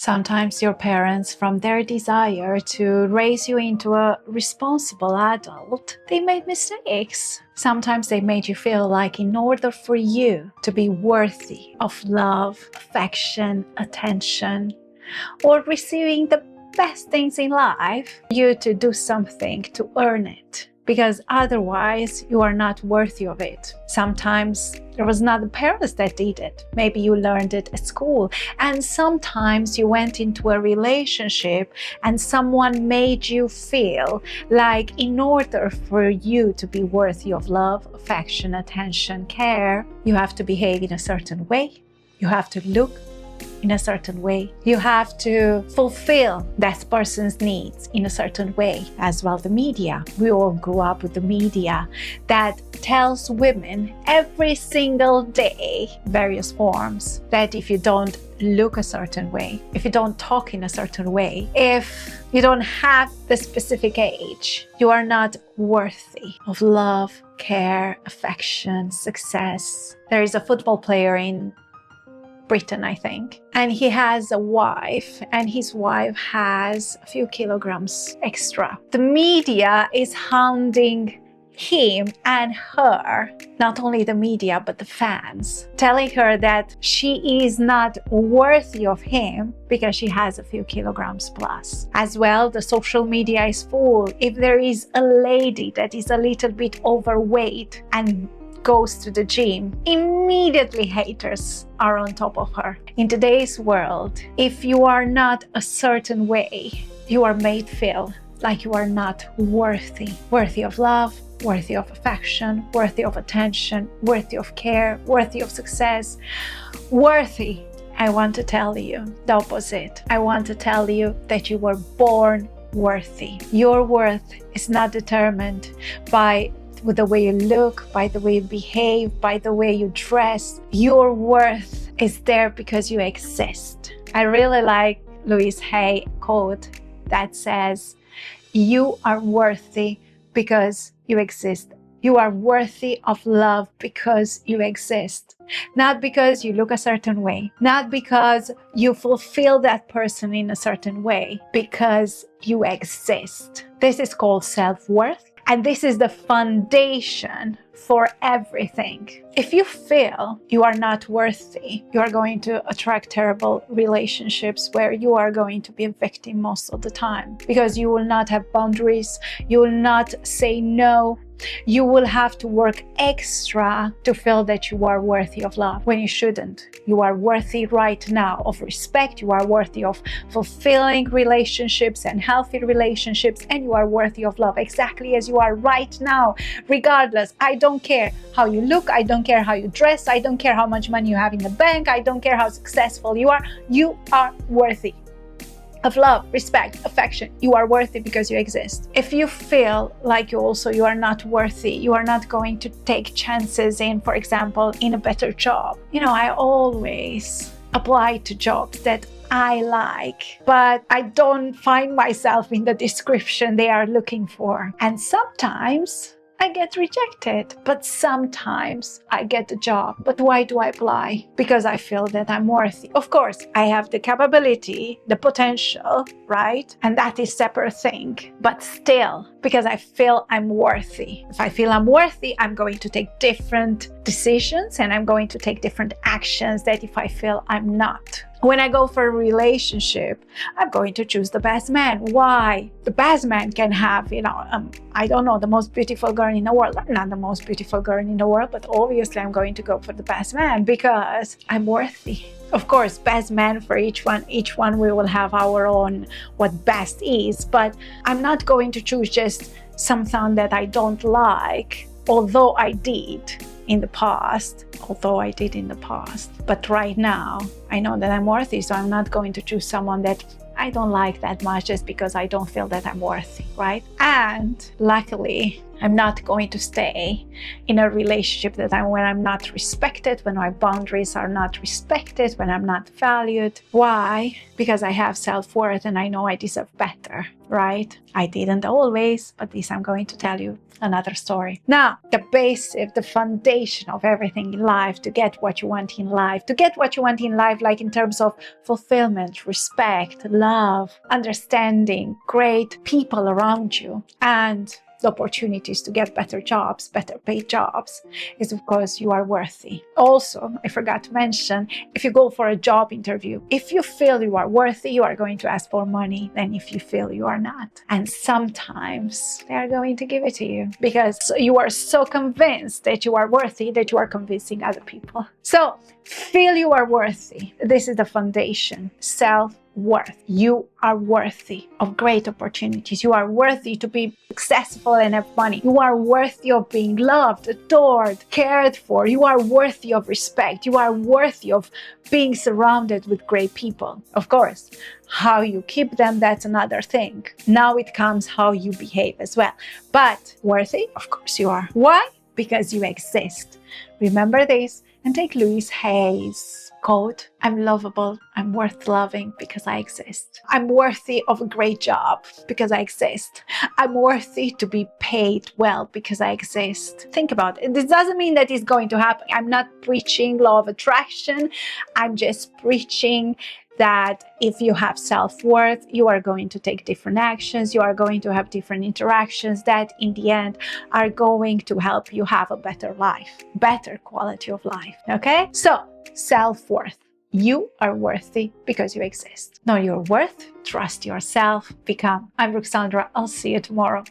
Sometimes your parents, from their desire to raise you into a responsible adult, they made mistakes. Sometimes they made you feel like in order for you to be worthy of love, affection, attention, or receiving the best things in life, you to do something to earn it, because otherwise you are not worthy of it. Sometimes there was not the parents that did it. Maybe you learned it at school. And sometimes you went into a relationship and someone made you feel like in order for you to be worthy of love, affection, attention, care, you have to behave in a certain way. You have to look in a certain way. You have to fulfill that person's needs in a certain way. As well, the media. We all grew up with the media that tells women every single day, various forms, that if you don't look a certain way, if you don't talk in a certain way, if you don't have the specific age, you are not worthy of love, care, affection, success. There is a football player in Britain, I think, and he has a wife, and his wife has a few kilograms extra. The media is hounding him and her, not only the media but the fans, telling her that she is not worthy of him because she has a few kilograms plus. As well, the social media is full. If there is a lady that is a little bit overweight and goes to the gym, immediately haters are on top of her. In today's world, if you are not a certain way, you are made feel like you are not worthy of love, worthy of affection, worthy of attention, worthy of care, worthy of success, worthy. I want to tell you the opposite. I want to tell you that you were born worthy. Your worth is not determined by the way you look, by the way you behave, by the way you dress. Your worth is there because you exist. I really like Louise Hay quote that says, "You are worthy because you exist. You are worthy of love because you exist. Not because you look a certain way, not because you fulfill that person in a certain way, because you exist." This is called self-worth. And this is the foundation for everything. If you feel you are not worthy, you are going to attract terrible relationships where you are going to be a victim most of the time, because you will not have boundaries, you will not say no, you will have to work extra to feel that you are worthy of love when you shouldn't. You are worthy right now of respect, you are worthy of fulfilling relationships and healthy relationships, and you are worthy of love exactly as you are right now, regardless. I don't care how you look, I don't care how you dress, I don't care how much money you have in the bank, I don't care how successful you are worthy of love, respect, affection. You are worthy because you exist. If you feel like you are not worthy, you are not going to take chances in, for example, in a better job. I always apply to jobs that I like, but I don't find myself in the description they are looking for. And sometimes I get rejected, but sometimes I get the job. But why do I apply? Because I feel that I'm worthy. Of course, I have the capability, the potential, right? And that is a separate thing. But still, because I feel I'm worthy. If I feel I'm worthy, I'm going to take different decisions and I'm going to take different actions that if I feel I'm not. When I go for a relationship, I'm going to choose the best man. Why? The best man can have, I don't know, the most beautiful girl in the world. I'm not the most beautiful girl in the world, but obviously I'm going to go for the best man because I'm worthy. Of course, best man for each one we will have our own what best is, but I'm not going to choose just something that I don't like, although I did in the past. But right now, I know that I'm worthy, so I'm not going to choose someone that I don't like that much just because I don't feel that I'm worthy, right? And luckily, I'm not going to stay in a relationship when I'm not respected, when my boundaries are not respected, when I'm not valued. Why? Because I have self-worth and I know I deserve better, right? I didn't always, but this I'm going to tell you another story. Now, the basic, the foundation of everything in life, to get what you want in life, like in terms of fulfillment, respect, love, understanding, great people around you, and the opportunities to get better jobs, better paid jobs, is because you are worthy. Also, I forgot to mention, if you go for a job interview, if you feel you are worthy, you are going to ask for money than if you feel you are not. And sometimes they are going to give it to you because you are so convinced that you are worthy that you are convincing other people. So feel you are worthy. This is the foundation. Self-worth. You are worthy of great opportunities. You are worthy to be successful and have money. You are worthy of being loved, adored, cared for. You are worthy of respect. You are worthy of being surrounded with great people. Of course, how you keep them, that's another thing. Now it comes how you behave as well. But worthy, of course you are. Why? Because you exist. Remember this and take Louise Hay's quote, I'm lovable, I'm worth loving because I exist. I'm worthy of a great job because I exist. I'm worthy to be paid well because I exist. Think about it. This doesn't mean that it's going to happen. I'm not preaching law of attraction. I'm just preaching that if you have self-worth, you are going to take different actions, you are going to have different interactions that in the end are going to help you have a better life, better quality of life, okay? So, self-worth. You are worthy because you exist. Know your worth, trust yourself, become. I'm Ruxandra. I'll see you tomorrow.